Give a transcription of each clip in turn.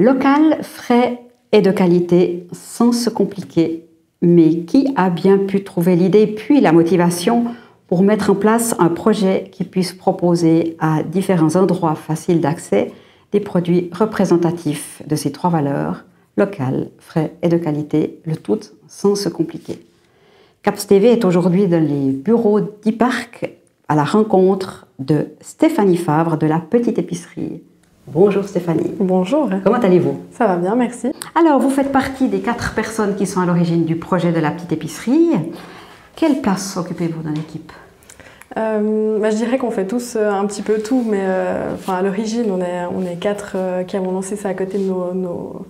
Local, frais et de qualité, sans se compliquer. Mais qui a bien pu trouver l'idée puis la motivation pour mettre en place un projet qui puisse proposer à différents endroits faciles d'accès des produits représentatifs de ces trois valeurs, local, frais et de qualité, le tout sans se compliquer. CAPS TV est aujourd'hui dans les bureaux d'e-Parc à la rencontre de Stéphanie Favre de la Petite Épicerie. Bonjour Stéphanie. Bonjour. Comment allez-vous? Ça va bien, merci. Alors, vous faites partie des 4 personnes qui sont à l'origine du projet de la Petite Épicerie. Quelle place occupez-vous dans l'équipe? Je dirais qu'on fait tous un petit peu tout, mais à l'origine, on est 4 qui avons lancé ça à côté de nos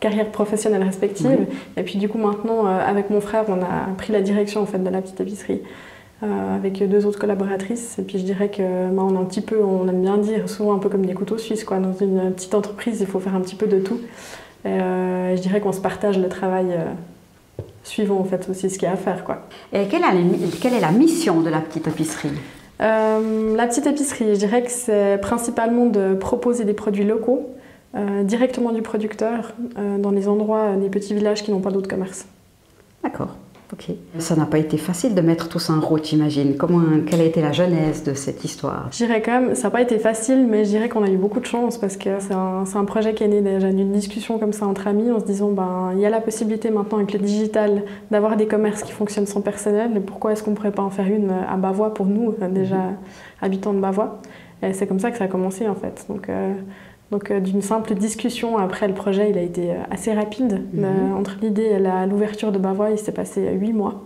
carrières professionnelles respectives. Oui. Et puis du coup, maintenant, avec mon frère, on a pris la direction en fait, de la Petite Épicerie. Avec 2 autres collaboratrices, et puis je dirais que on est un petit peu, on aime bien dire souvent un peu comme des couteaux suisses quoi. Dans une petite entreprise, il faut faire un petit peu de tout. Et je dirais qu'on se partage le travail suivant en fait aussi ce qu'il y a à faire quoi. Et quelle est la mission de la Petite Épicerie? La Petite Épicerie, je dirais que c'est principalement de proposer des produits locaux directement du producteur dans les endroits, des petits villages qui n'ont pas d'autres commerces. D'accord. Ok. Ça n'a pas été facile de mettre tout ça en route, j'imagine. Quelle a été la genèse de cette histoire? Je dirais quand même, ça n'a pas été facile, mais je dirais qu'on a eu beaucoup de chance parce que c'est un projet qui est né déjà d'une discussion comme ça entre amis en se disant il y a la possibilité maintenant avec le digital d'avoir des commerces qui fonctionnent sans personnel. Et pourquoi est-ce qu'on ne pourrait pas en faire une à Bavois pour nous, déjà habitants de Bavois? Et c'est comme ça que ça a commencé en fait. Donc d'une simple discussion, après le projet il a été assez rapide. Entre l'idée et l'ouverture de Bavois, il s'est passé 8 mois.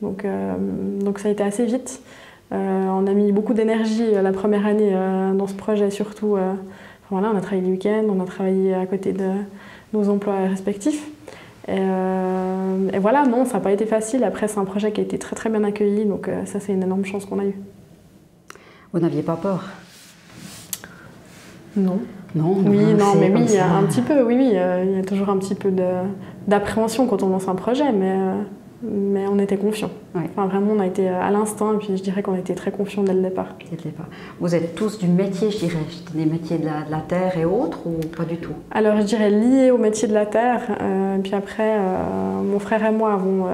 Donc ça a été assez vite. On a mis beaucoup d'énergie la première année dans ce projet surtout. On a travaillé le week-end, on a travaillé à côté de nos emplois respectifs. Et voilà, non, ça n'a pas été facile. Après c'est un projet qui a été très très bien accueilli, donc ça c'est une énorme chance qu'on a eue. Vous n'aviez pas peur? Non. Non, oui, non, mais oui, un petit peu, oui, il y a toujours un petit peu d'appréhension quand on lance un projet, mais on était confiants. Oui. Enfin, vraiment, on a été à l'instinct, et puis je dirais qu'on a été très confiants dès le départ. Vous êtes tous du métier, je dirais, des métiers de la terre et autres, ou pas du tout? Alors, je dirais liés au métier de la terre, puis après, mon frère et moi avons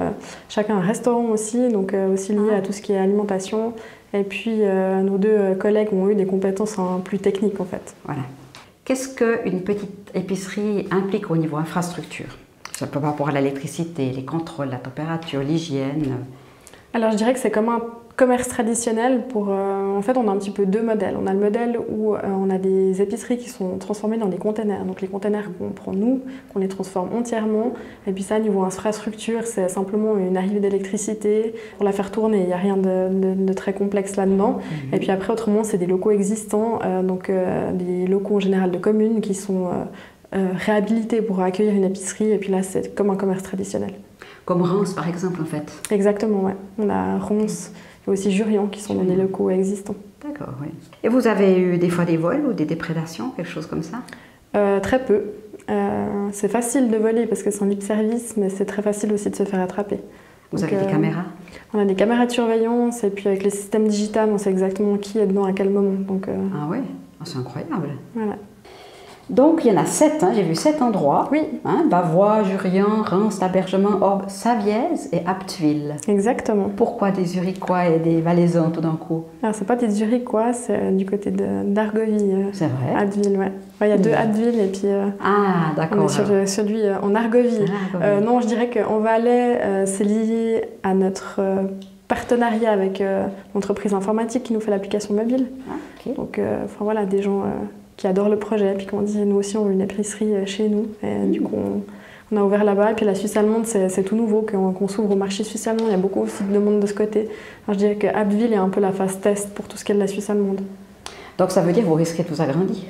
chacun un restaurant aussi, donc aussi lié à tout ce qui est alimentation, et puis nos 2 collègues ont eu des compétences plus techniques, en fait. Voilà. Qu'est-ce qu'une petite épicerie implique au niveau infrastructure? Ça peut par rapport à l'électricité, les contrôles, la température, l'hygiène. Alors je dirais que c'est comme un commerce traditionnel. En fait, on a un petit peu 2 modèles. On a le modèle où on a des épiceries qui sont transformées dans des containers. Donc les containers qu'on prend nous, qu'on les transforme entièrement. Et puis ça, niveau infrastructure, c'est simplement une arrivée d'électricité pour la faire tourner. Il n'y a rien de très complexe là-dedans. Et puis après, autrement, c'est des locaux existants, des locaux en général de communes qui sont réhabilités pour accueillir une épicerie. Et puis là, c'est comme un commerce traditionnel. Comme Reims, par exemple, en fait. Exactement, ouais. On a Reims et aussi Jurian qui sont dans des locaux existants. D'accord, oui. Et vous avez eu des fois des vols ou des déprédations, quelque chose comme ça? Très peu. C'est facile de voler parce que c'est en libre service, mais c'est très facile aussi de se faire attraper. Vous avez des caméras? On a des caméras de surveillance et puis avec les systèmes digitales, on sait exactement qui est dedans à quel moment. Ah oui, c'est incroyable. Voilà. Donc, il y en a 7, j'ai vu 7 endroits. Oui. Bavois, Jurian, Reims, l'Abergement, Orbe, Savièse et Abbeville. Exactement. Pourquoi des Zurichois et des Valaisans tout d'un coup? Alors, c'est pas des Zurichois, c'est du côté d'Argovie. C'est vrai? Abbeville, ouais. Il y a 2 Abbeville et puis d'accord. on est sur celui en Argovie. Non, je dirais qu'en Valais, c'est lié à notre partenariat avec l'entreprise informatique qui nous fait l'application mobile. Okay. Donc, voilà, des gens qui adorent le projet, puis qu'on dit nous aussi on veut une épicerie chez nous. Et du coup on a ouvert là-bas, et puis la Suisse allemande c'est tout nouveau qu'on s'ouvre au marché suisse allemand, il y a beaucoup aussi de demandes de ce côté. Alors, je dirais que Abbeville est un peu la phase test pour tout ce qui est de la Suisse allemande. Donc ça veut dire que vous risquez de vous agrandir?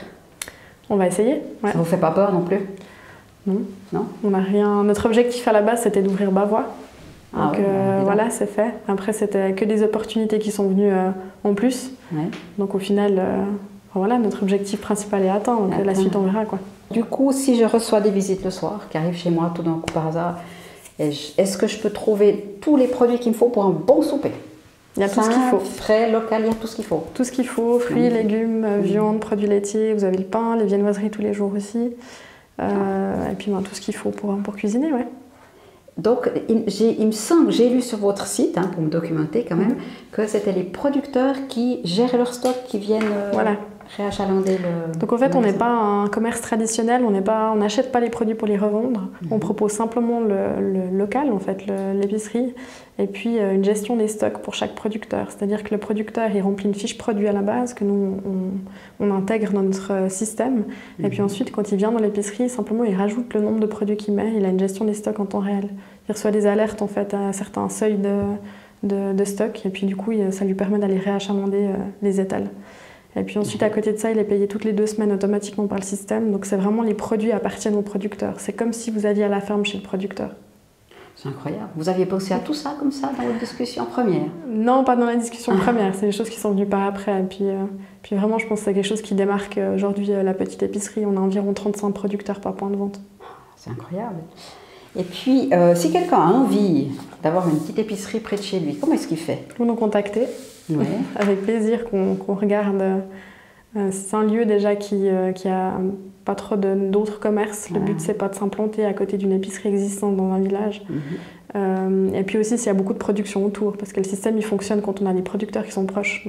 On va essayer. Ouais. Ça vous fait pas peur non plus? Non. On n'a rien. Notre objectif à la base c'était d'ouvrir Bavois. Donc voilà, c'est fait. Après c'était que des opportunités qui sont venues en plus. Ouais. Donc au final voilà, notre objectif principal est atteint, donc la suite on verra quoi. Du coup, si je reçois des visites le soir, qui arrivent chez moi tout d'un coup par hasard, est-ce que je peux trouver tous les produits qu'il me faut pour un bon souper? Il y a tout ce qu'il faut. Frais, local, il y a tout ce qu'il faut. Tout ce qu'il faut, fruits, légumes, viande, produits laitiers. Vous avez le pain, les viennoiseries tous les jours aussi. Et puis tout ce qu'il faut pour cuisiner, ouais. Donc, il me semble, j'ai lu sur votre site, hein, pour me documenter quand même, que c'était les producteurs qui gèrent leur stock, qui viennent réachalander le... Donc en fait, on n'est pas un commerce traditionnel, on n'achète pas les produits pour les revendre, on propose simplement le local, en fait, l'épicerie, et puis une gestion des stocks pour chaque producteur. C'est-à-dire que le producteur, il remplit une fiche produit à la base, que nous, on intègre dans notre système, et puis ensuite, quand il vient dans l'épicerie, simplement, il rajoute le nombre de produits qu'il met, il a une gestion des stocks en temps réel. Il reçoit des alertes, en fait, à certains seuils de stock, et puis du coup, ça lui permet d'aller réachalander les étals. Et puis ensuite, à côté de ça, il est payé toutes les 2 semaines automatiquement par le système. Donc c'est vraiment les produits appartiennent au producteur. C'est comme si vous alliez à la ferme chez le producteur. C'est incroyable. Vous aviez pensé à tout ça comme ça dans votre discussion première? Non, pas dans la discussion première. C'est des choses qui sont venues par après. Et puis vraiment, je pense que c'est quelque chose qui démarque aujourd'hui la petite épicerie. On a environ 35 producteurs par point de vente. C'est incroyable. Et puis, si quelqu'un a envie d'avoir une petite épicerie près de chez lui, comment est-ce qu'il fait? Vous nous contactez. Ouais. Avec plaisir qu'on regarde. C'est un lieu déjà qui a pas trop d'autres commerces. Le but, c'est pas de s'implanter à côté d'une épicerie existante dans un village. Et puis aussi, s'il y a beaucoup de production autour, parce que le système, il fonctionne quand on a des producteurs qui sont proches.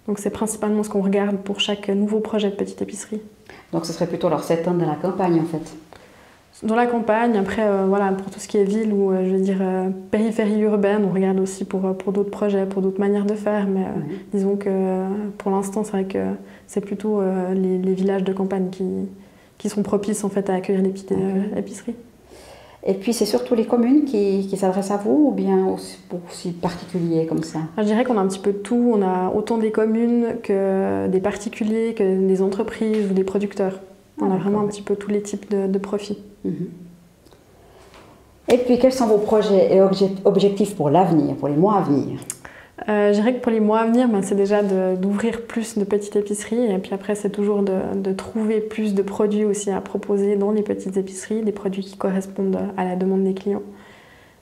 Donc c'est principalement ce qu'on regarde pour chaque nouveau projet de petite épicerie. Donc ce serait plutôt leur s'étendre dans la campagne, en fait? Dans la campagne, après, voilà, pour tout ce qui est ville ou, je veux dire, périphérie urbaine, on regarde aussi pour d'autres projets, pour d'autres manières de faire, mais disons que pour l'instant, c'est vrai que c'est plutôt les villages de campagne qui sont propices en fait à accueillir les petites épiceries. Et puis, c'est surtout les communes qui s'adressent à vous ou bien aussi particuliers comme ça? Je dirais qu'on a un petit peu de tout. On a autant des communes que des particuliers, que des entreprises ou des producteurs. On a vraiment un petit peu tous les types de profils. Et puis, quels sont vos projets et objectifs pour l'avenir, pour les mois à venir? Je dirais que pour les mois à venir, c'est déjà d'ouvrir plus de petites épiceries. Et puis après, c'est toujours de trouver plus de produits aussi à proposer dans les petites épiceries, des produits qui correspondent à la demande des clients.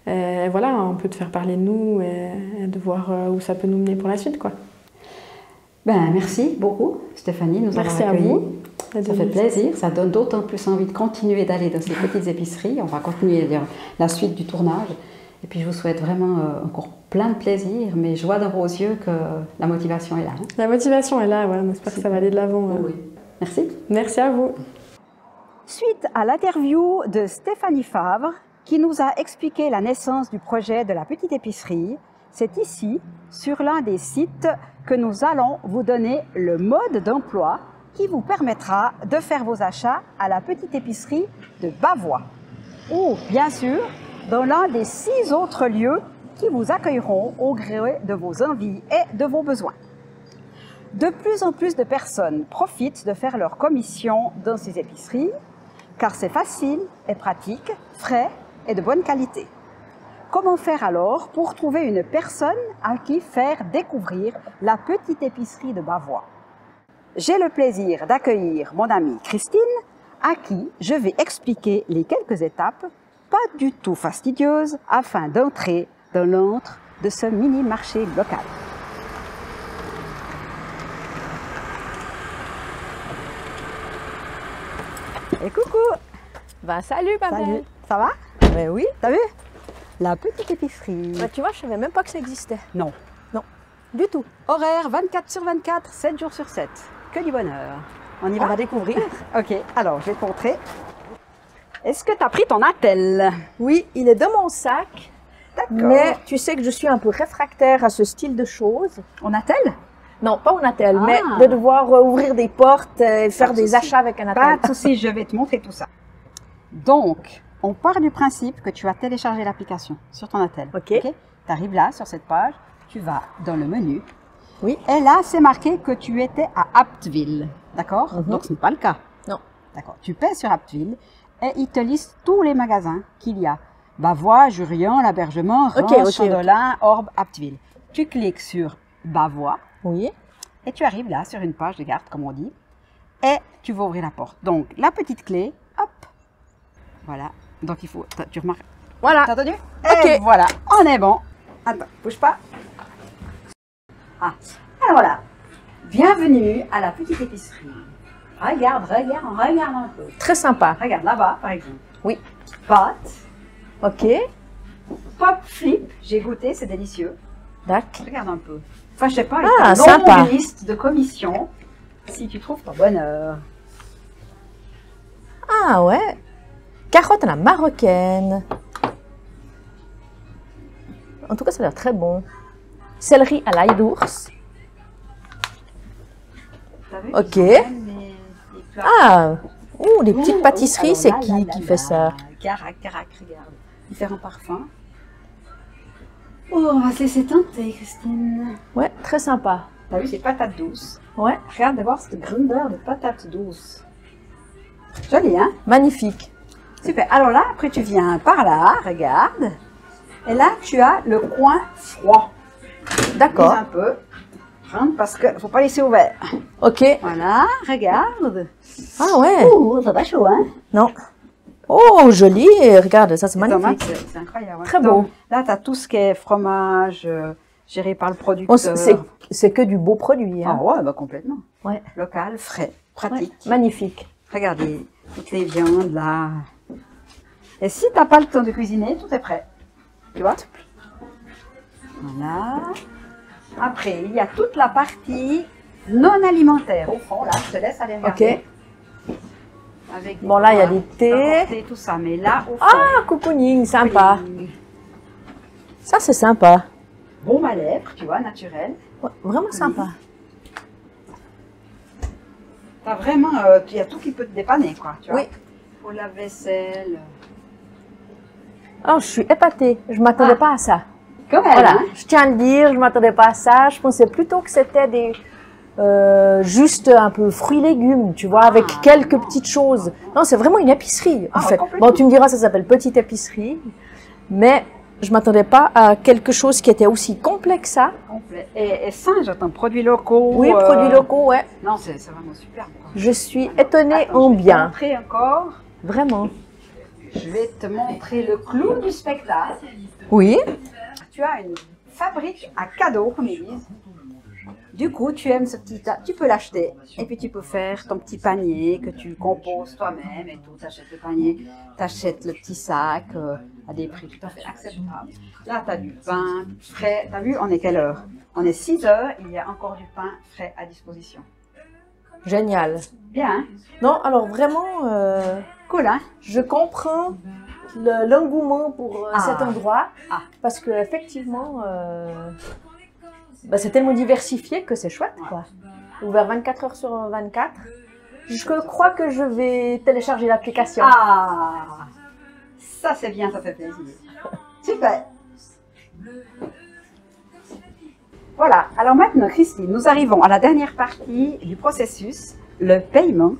Et voilà, un peu de faire parler de nous et de voir où ça peut nous mener pour la suite, quoi. Merci beaucoup, Stéphanie, nous avoir accueillis. Merci à vous. Ça fait plaisir, ça donne d'autant plus envie de continuer d'aller dans ces petites épiceries. On va continuer la suite du tournage. Et puis je vous souhaite vraiment encore plein de plaisir, mais je vois dans vos yeux que la motivation est là. Hein? La motivation est là, ouais, on espère que ça va aller de l'avant. Oui. Merci. Merci à vous. Suite à l'interview de Stéphanie Favre, qui nous a expliqué la naissance du projet de la petite épicerie, c'est ici, sur l'un des sites, que nous allons vous donner le mode d'emploi qui vous permettra de faire vos achats à la petite épicerie de Bavois. Ou, bien sûr, dans l'un des 6 autres lieux qui vous accueilleront au gré de vos envies et de vos besoins. De plus en plus de personnes profitent de faire leur commission dans ces épiceries, car c'est facile et pratique, frais et de bonne qualité. Comment faire alors pour trouver une personne à qui faire découvrir la petite épicerie de Bavois? J'ai le plaisir d'accueillir mon amie Christine, à qui je vais expliquer les quelques étapes, pas du tout fastidieuses, afin d'entrer dans l'antre de ce mini-marché local. Et coucou! Salut, Babel! Salut! Ça va? Oui, t'as vu? La petite épicerie. Tu vois, je savais même pas que ça existait. Non. Non, du tout. Horaire 24/24, 7 jours sur 7. Que du bonheur. On y va? On va découvrir. Ok, alors je vais te montrer. Est-ce que tu as pris ton attel? Oui, il est dans mon sac. D'accord. Mais tu sais que je suis un peu réfractaire à ce style de choses. En attel? Non, pas en attel, mais de devoir ouvrir des portes et faire des achats avec un attel. Pas de souci, je vais te montrer tout ça. Donc, on part du principe que tu vas télécharger l'application sur ton attel. Ok. Tu arrives là, sur cette page, tu vas dans le menu. Oui. Et là, c'est marqué que tu étais à Apteville. D'accord? Donc, ce n'est pas le cas. Non. D'accord. Tu pèses sur Apteville et il te liste tous les magasins qu'il y a. Bavois, Jurian, l'Abergement, Reims, Chandelin, Orbe, Apteville. Tu cliques sur Bavois. Oui. Et tu arrives là, sur une page de garde, comme on dit. Et tu vas ouvrir la porte. Donc, la petite clé, hop. Voilà. Donc, il faut... Tu remarques... Voilà. T'as entendu? Ok. Et voilà. On est bon. Attends, bouge pas. Ah, alors là, bienvenue à la petite épicerie. Regarde, regarde un peu. Très sympa. Regarde là-bas, par exemple. Oui. Pâtes, Ok. pop flip, j'ai goûté, c'est délicieux. D'accord. Regarde un peu. Enfin, je sais pas, Ah, une sympa. longue liste de commissions. Si tu trouves ton bonheur. Ah ouais. Carotte à la marocaine. En tout cas, ça a l'air très bon. Céleri à l'ail d'ours. T'as vu, Ok. ils ont même des plats. Ah, les petites Oh, pâtisseries, alors c'est là, qui là, qui là, fait là. ça? Carac, regarde. Différents parfums. Oh, on va se laisser tenter, Christine. Ouais, très sympa. T'as vu, c'est patates douces. Ouais, Regarde d'abord cette grandeur de patates douces. Joli, hein? magnifique. Super. Alors là, après, tu viens par là, regarde. Et là, tu as le coin froid. D'accord. Lise un peu. Rentre parce qu'il ne faut pas laisser ouvert. Ok. Voilà, regarde. Ah ouais. Ouh, ça va chaud, hein? Non. Oh, joli. Regarde, ça c'est Les magnifique. tomates, c'est incroyable. Très beau. Donc, là, tu as tout ce qui est fromage géré par le Oh, producteur. c'est que du beau produit. Ah Hein. ouais, bah complètement. Ouais. Local, frais, Ouais, pratique. magnifique. Regardez, toutes les viandes là. Et si tu n'as pas le temps de cuisiner, tout est prêt. Tu vois? Voilà. Après, il y a toute la partie non alimentaire. Au fond, là, je te laisse aller regarder. Ok. Avec Bon, là, il y a des thés. apporter tout ça. Mais là, au fond, Ah, cocooning, sympa. Ça, c'est sympa. baume à lèvres, tu vois, naturel. Ouais, vraiment sympa. T'as vraiment, il y a tout qui peut te dépanner, quoi. Tu vois. Oui. Pour la vaisselle. Oh, je suis épatée. Je m'attendais Ah. pas à ça. Quand même, Voilà, hein? je tiens à le dire, je m'attendais pas à ça. Je pensais plutôt que c'était des juste un peu fruits légumes, tu vois, avec Ah, quelques non. petites choses. Non, c'est vraiment une épicerie en Ah, fait. complètement. Bon, tu me diras, ça s'appelle petite épicerie, mais je m'attendais pas à quelque chose qui était aussi complexe que ça. Complet. Et sain, j'entends produits locaux. Oui, produits locaux, ouais. Non, c'est vraiment superbe, quoi. Je suis étonnée Attends, en je vais te bien, montrer encore. vraiment. Je vais te montrer le clou du spectacle. Oui. Tu as une fabrique à cadeaux, comme ils disent. Du coup, tu aimes ce petit tas, tu peux l'acheter et puis tu peux faire ton petit panier que tu composes toi-même et tout. Tu achètes le panier, tu achètes le petit sac à des prix tout à fait acceptables. Là, tu as du pain frais. Tu as vu, on est quelle heure? On est 6 heures, il y a encore du pain frais à disposition. Génial. Bien, hein? Non, alors vraiment, Cool, hein? je comprends l'engouement pour Ah. cet endroit Ah. parce que effectivement, c'est tellement diversifié que c'est chouette, quoi. Ouvert 24 heures sur 24. Je crois que je vais télécharger l'application. Ah, ça c'est bien, ça fait plaisir. Super. Voilà, alors maintenant Christine, nous arrivons à la dernière partie du processus, le paiement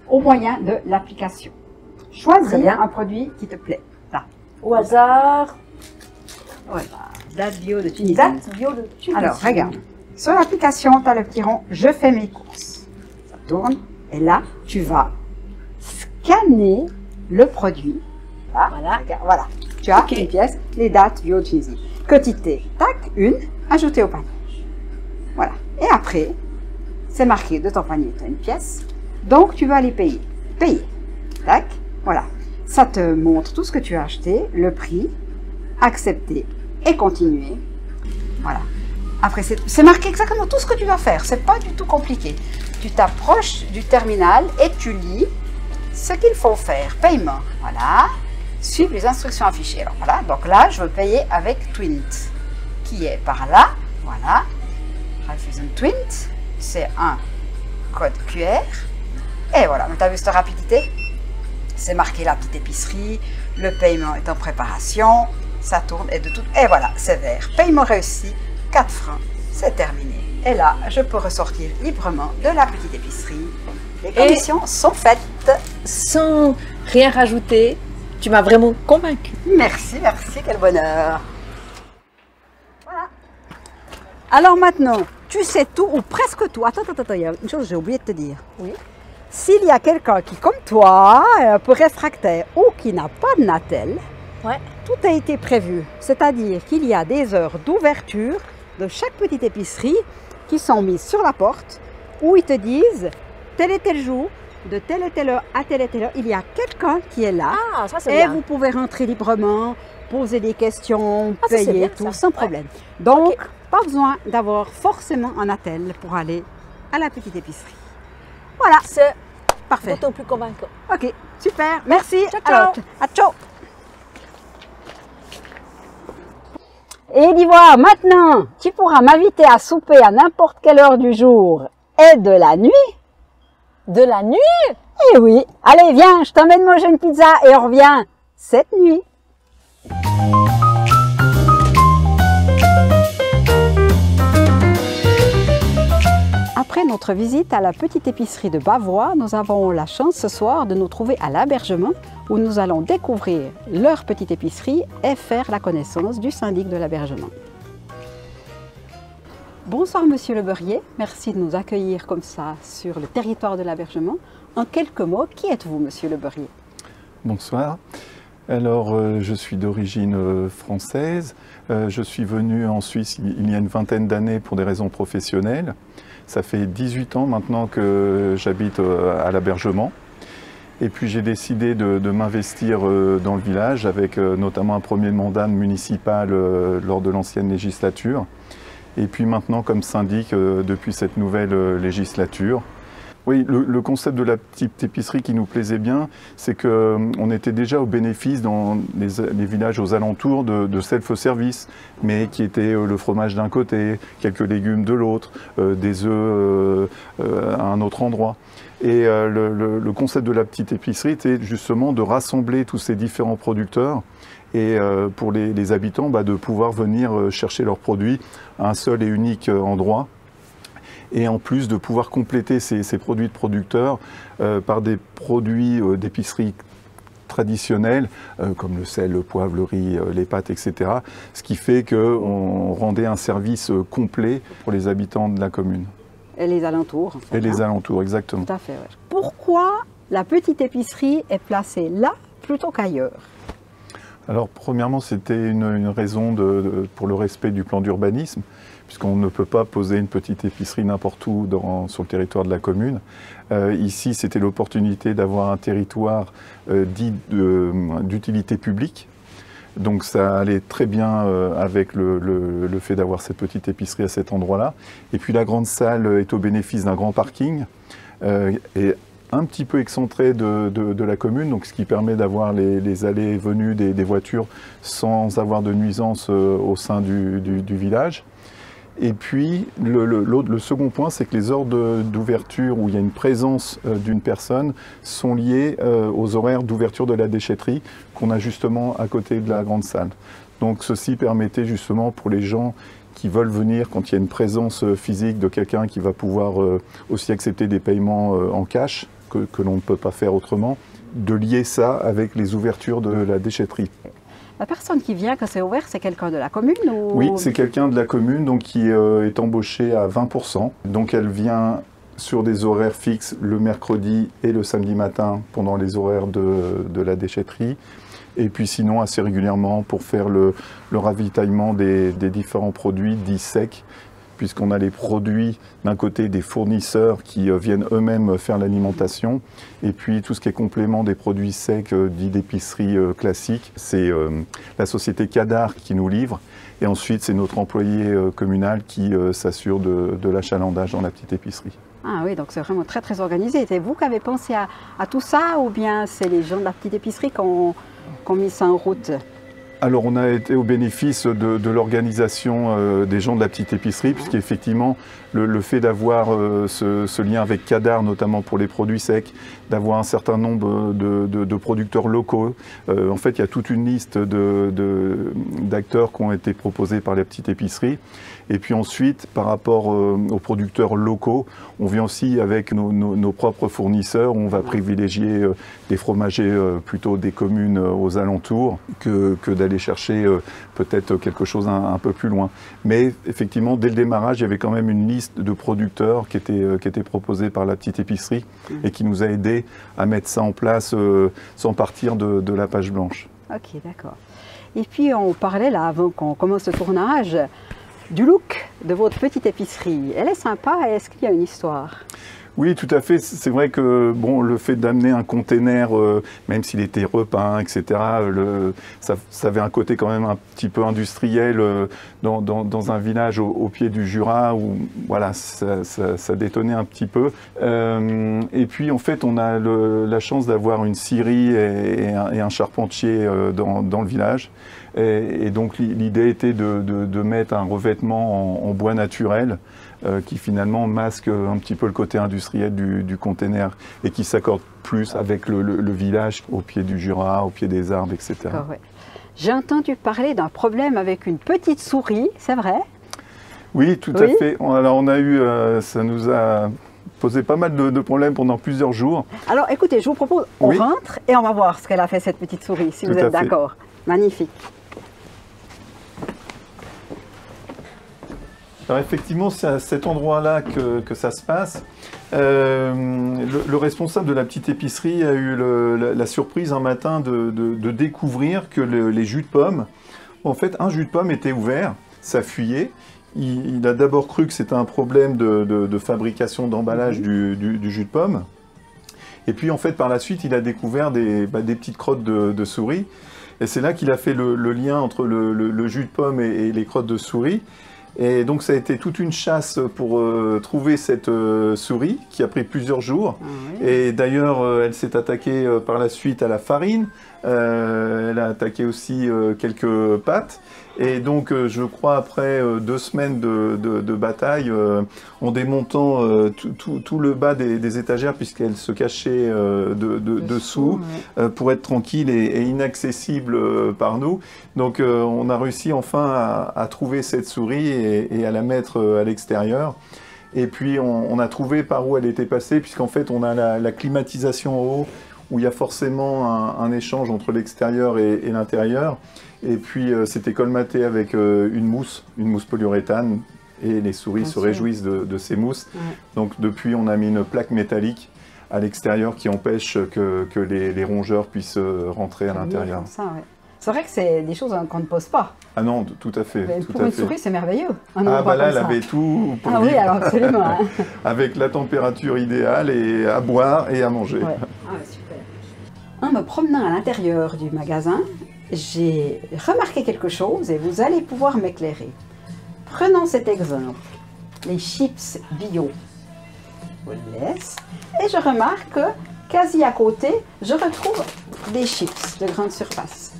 au moyen de l'application. Très Choisis bien. un produit qui te plaît. Là, Au hasard, voilà, date bio de Tunisie. date bio de Tunisie. Alors, regarde, sur l'application, tu as le petit rond « Je fais mes courses ». Ça tourne, et là, tu vas scanner le produit. Là, Voilà. regarde, voilà. Tu as une pièce, les dates bio de Tunisie. Quantité, tac, une, ajoutée au panier. Voilà. Et après, c'est marqué de ton panier, tu as une pièce. Donc, tu vas aller payer. Payer. Tac, voilà. Ça te montre tout ce que tu as acheté, le prix, accepter et continuer. Voilà. Après, c'est marqué exactement tout ce que tu vas faire. C'est pas du tout compliqué. Tu t'approches du terminal et tu lis ce qu'il faut faire. Paiement. Voilà. Suivre les instructions affichées. Alors voilà. Donc là, je veux payer avec Twint, qui est par là. Voilà. Raiffeisen Twint. C'est un code QR. Et voilà. Mais tu as vu cette rapidité? C'est marqué la petite épicerie. Le paiement est en préparation. Ça tourne et de tout. Et voilà, c'est vert. Paiement réussi. 4 francs, c'est terminé. Et là, je peux ressortir librement de la petite épicerie. Les conditions sont faites. Sans rien rajouter, tu m'as vraiment convaincue. Merci, merci, quel bonheur. Voilà. Alors maintenant, tu sais tout ou presque tout. Attends, il y a une chose que j'ai oublié de te dire. Oui. S'il y a quelqu'un qui, comme toi, est un peu réfractaire ou qui n'a pas de Natel, Ouais. tout a été prévu. C'est-à-dire qu'il y a des heures d'ouverture de chaque petite épicerie qui sont mises sur la porte où ils te disent tel et tel jour, de telle et telle heure à telle et telle heure, il y a quelqu'un qui est là. Ah, ça c'est Et bien. vous pouvez rentrer librement, poser des questions, Ah, ça, c'est payer bien, tout ça. sans problème. Donc, pas besoin d'avoir forcément un attel pour aller à la petite épicerie. Voilà, C'est parfait. d'autant plus convaincant. Ok, super, merci. Ciao, ciao. Alors, à ciao. Et d'Ivoire, maintenant, tu pourras m'inviter à souper à n'importe quelle heure du jour et de la nuit. De la nuit? Eh oui, allez, viens, je t'emmène manger une pizza et on revient cette nuit. Après notre visite à la petite épicerie de Bavois, nous avons la chance ce soir de nous trouver à l'Abergement où nous allons découvrir leur petite épicerie et faire la connaissance du syndic de l'Abergement. Bonsoir Monsieur Le Beurrier, merci de nous accueillir comme ça sur le territoire de l'Abergement. En quelques mots, qui êtes-vous Monsieur Le Beurrier? Bonsoir. Alors, je suis d'origine française. Je suis venu en Suisse il y a une vingtaine d'années pour des raisons professionnelles. Ça fait 18 ans maintenant que j'habite à l'Abergement. Et puis j'ai décidé de m'investir dans le village avec notamment un premier mandat municipal lors de l'ancienne législature. Et puis maintenant comme syndic depuis cette nouvelle législature. Oui, le concept de la petite épicerie qui nous plaisait bien, c'est qu'on était déjà au bénéfice dans les villages aux alentours de self-service, mais qui étaient le fromage d'un côté, quelques légumes de l'autre, des œufs à un autre endroit. Et le concept de la petite épicerie était justement de rassembler tous ces différents producteurs et pour les habitants de pouvoir venir chercher leurs produits à un seul et unique endroit. Et en plus de pouvoir compléter ces produits de producteurs par des produits d'épicerie traditionnels, comme le sel, le poivre, le riz, les pâtes, etc. Ce qui fait qu'on rendait un service complet pour les habitants de la commune. Et les alentours. En fait, et les alentours, exactement. Tout à fait, ouais. Pourquoi la petite épicerie est placée là plutôt qu'ailleurs? Alors, premièrement, c'était une raison pour le respect du plan d'urbanisme, puisqu'on ne peut pas poser une petite épicerie n'importe où sur le territoire de la commune. Ici, c'était l'opportunité d'avoir un territoire dit d'utilité publique. Donc ça allait très bien avec le fait d'avoir cette petite épicerie à cet endroit-là. Et puis la grande salle est au bénéfice d'un grand parking et un petit peu excentré de la commune, donc ce qui permet d'avoir les allées et venues des voitures sans avoir de nuisance au sein du village. Et puis le second point, c'est que les heures d'ouverture où il y a une présence d'une personne sont liées aux horaires d'ouverture de la déchetterie qu'on a justement à côté de la grande salle. Donc ceci permettait justement pour les gens qui veulent venir quand il y a une présence physique de quelqu'un qui va pouvoir aussi accepter des paiements en cash que l'on ne peut pas faire autrement, de lier ça avec les ouvertures de la déchetterie. La personne qui vient, quand c'est ouvert, c'est quelqu'un de la commune ou... Oui, c'est quelqu'un de la commune donc, qui est embauché à 20%. Donc elle vient sur des horaires fixes le mercredi et le samedi matin pendant les horaires de la déchetterie. Et puis sinon assez régulièrement pour faire le ravitaillement des différents produits dits secs, puisqu'on a les produits d'un côté des fournisseurs qui viennent eux-mêmes faire l'alimentation, et puis tout ce qui est complément des produits secs dits d'épicerie classique, c'est la société Cadar qui nous livre, et ensuite c'est notre employé communal qui s'assure de l'achalandage dans la petite épicerie. Ah oui, donc c'est vraiment très très organisé. C'est vous qui avez pensé à tout ça, ou bien c'est les gens de la petite épicerie qui ont mis ça en route? Alors on a été au bénéfice de l'organisation des gens de la petite épicerie, puisqu'effectivement le fait d'avoir ce lien avec Cadar, notamment pour les produits secs, d'avoir un certain nombre de producteurs locaux. En fait, il y a toute une liste d'acteurs qui ont été proposés par la petite épicerie. Et puis ensuite, par rapport aux producteurs locaux, on vient aussi avec nos propres fournisseurs. On va privilégier des fromagers plutôt des communes aux alentours que d'aller chercher peut-être quelque chose un peu plus loin. Mais effectivement, dès le démarrage, il y avait quand même une liste de producteurs qui était proposée par la petite épicerie et qui nous a aidés à mettre ça en place sans partir de la page blanche. Ok, d'accord. Et puis on parlait là, avant qu'on commence le tournage, du look de votre petite épicerie. Elle est sympa et est-ce qu'il y a une histoire? Oui, tout à fait. C'est vrai que bon, le fait d'amener un container, même s'il était repeint, etc., ça avait un côté quand même un petit peu industriel dans un village au pied du Jura où voilà, ça détonnait un petit peu. Et puis en fait, on a la chance d'avoir une scierie et un charpentier dans le village. Et donc l'idée était de mettre un revêtement en bois naturel qui finalement masque un petit peu le côté industriel du container et qui s'accorde plus avec le village au pied du Jura, au pied des arbres, etc. Ouais. J'ai entendu parler d'un problème avec une petite souris, c'est vrai? Oui, tout à fait. Alors on a eu, ça nous a posé pas mal de problèmes pendant plusieurs jours. Alors écoutez, je vous propose, on rentre et on va voir ce qu'elle a fait cette petite souris, si vous êtes d'accord. Magnifique. Alors effectivement, c'est à cet endroit-là que ça se passe. Le responsable de la petite épicerie a eu la surprise un matin de découvrir que les jus de pommes, en fait, un jus de pomme était ouvert, ça fuyait. Il a d'abord cru que c'était un problème de fabrication d'emballage du jus de pomme. Et puis en fait, par la suite, il a découvert des petites crottes de souris. Et c'est là qu'il a fait le lien entre le jus de pomme et les crottes de souris. Et donc ça a été toute une chasse pour trouver cette souris qui a pris plusieurs jours. Et d'ailleurs elle s'est attaquée par la suite à la farine, elle a attaqué aussi quelques pâtes. Et donc je crois après 2 semaines de bataille, en démontant tout le bas des étagères puisqu'elle se cachait dessous pour être tranquille et inaccessible par nous. Donc on a réussi enfin à trouver cette souris et à la mettre à l'extérieur. Et puis on a trouvé par où elle était passée puisqu'en fait on a la climatisation en haut où il y a forcément un échange entre l'extérieur et l'intérieur. Et puis c'était colmaté avec une mousse polyuréthane et les souris se réjouissent de ces mousses. Donc depuis on a mis une plaque métallique à l'extérieur qui empêche que les rongeurs puissent rentrer à l'intérieur. C'est vrai que c'est des choses qu'on ne pose pas. Ah non, tout à fait. Pour une souris, c'est merveilleux. Ah bah là, elle avait tout pour vivre. Oui, alors absolument. Avec la température idéale et à boire et à manger. Ah, super. En me promenant à l'intérieur du magasin, j'ai remarqué quelque chose et vous allez pouvoir m'éclairer. Prenons cet exemple, les chips bio. Je vous le laisse. Et je remarque que quasi à côté, je retrouve des chips de grande surface.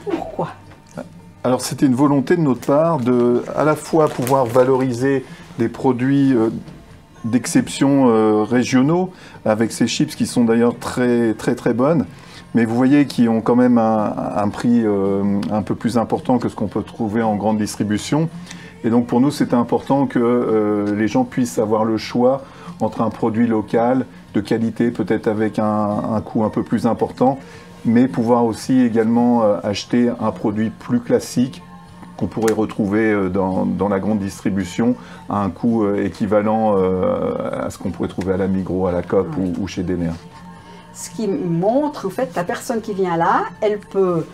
Pourquoi? Alors c'était une volonté de notre part de à la fois pouvoir valoriser des produits d'exception régionaux avec ces chips qui sont d'ailleurs très bonnes, mais vous voyez qui ont quand même un prix un peu plus important que ce qu'on peut trouver en grande distribution. Et donc pour nous c'était important que les gens puissent avoir le choix entre un produit local de qualité, peut-être avec un coût un peu plus important, mais pouvoir aussi également acheter un produit plus classique qu'on pourrait retrouver dans la grande distribution à un coût équivalent à ce qu'on pourrait trouver à la Migros, à la Coop ou chez Denner. Ce qui montre en fait la personne qui vient là, elle peut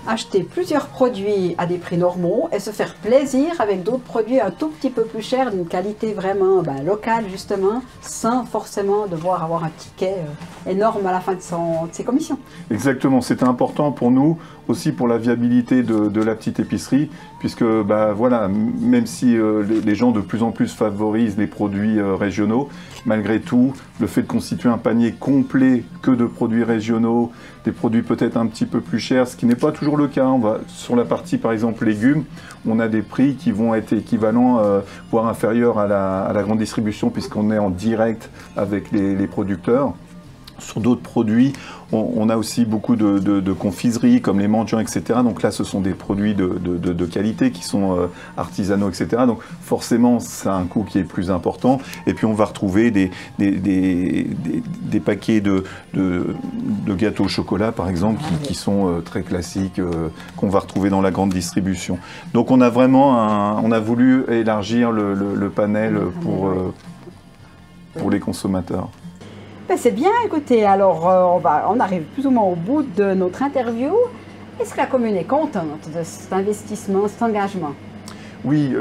acheter plusieurs produits à des prix normaux et se faire plaisir avec d'autres produits un tout petit peu plus chers, d'une qualité vraiment locale justement, sans forcément devoir avoir un ticket énorme à la fin de ses commissions. Exactement, c'était important pour nous, aussi pour la viabilité de la petite épicerie, puisque voilà, même si les gens de plus en plus favorisent les produits régionaux, malgré tout, le fait de constituer un panier complet que de produits régionaux, des produits peut-être un petit peu plus chers, ce qui n'est pas toujours le cas. Sur la partie par exemple légumes, on a des prix qui vont être équivalents, voire inférieurs à la grande distribution, puisqu'on est en direct avec les producteurs. Sur d'autres produits, on a aussi beaucoup de confiseries comme les mendiants, etc. Donc là, ce sont des produits de qualité qui sont artisanaux, etc. Donc forcément, c'est un coût qui est plus important. Et puis on va retrouver des paquets de gâteaux au chocolat, par exemple, qui sont très classiques, qu'on va retrouver dans la grande distribution. Donc on a vraiment on a voulu élargir le panel pour les consommateurs. C'est bien, écoutez, alors on arrive plus ou moins au bout de notre interview. Est-ce que la commune est contente de cet investissement, cet engagement? Oui,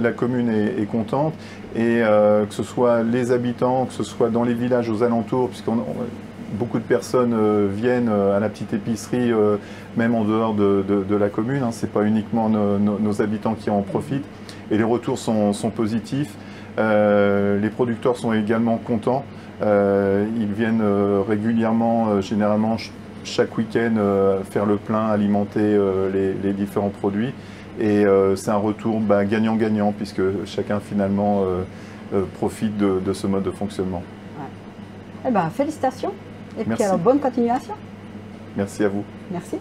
la commune est contente, et que ce soit les habitants, que ce soit dans les villages aux alentours, puisque beaucoup de personnes viennent à la petite épicerie, même en dehors de la commune, hein, ce n'est pas uniquement nos habitants qui en profitent, et les retours sont positifs. Les producteurs sont également contents, ils viennent régulièrement, généralement chaque week-end, faire le plein, alimenter les différents produits. Et c'est un retour gagnant-gagnant, puisque chacun finalement profite de ce mode de fonctionnement. Ouais. Eh ben, félicitations. Et Merci. puis alors, bonne continuation. Merci à vous. Merci.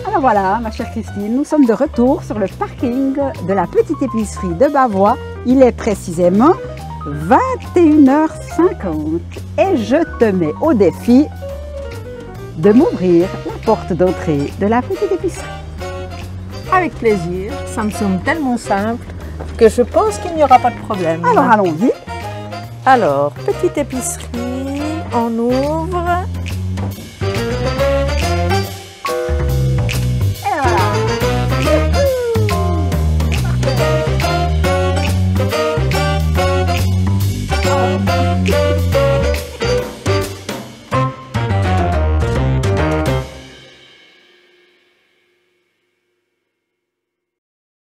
Alors voilà, ma chère Christine, nous sommes de retour sur le parking de la petite épicerie de Bavois. Il est précisément 21h50 et je te mets au défi de m'ouvrir la porte d'entrée de la petite épicerie. Avec plaisir, ça me semble tellement simple que je pense qu'il n'y aura pas de problème. Alors allons-y. Alors, petite épicerie, on ouvre.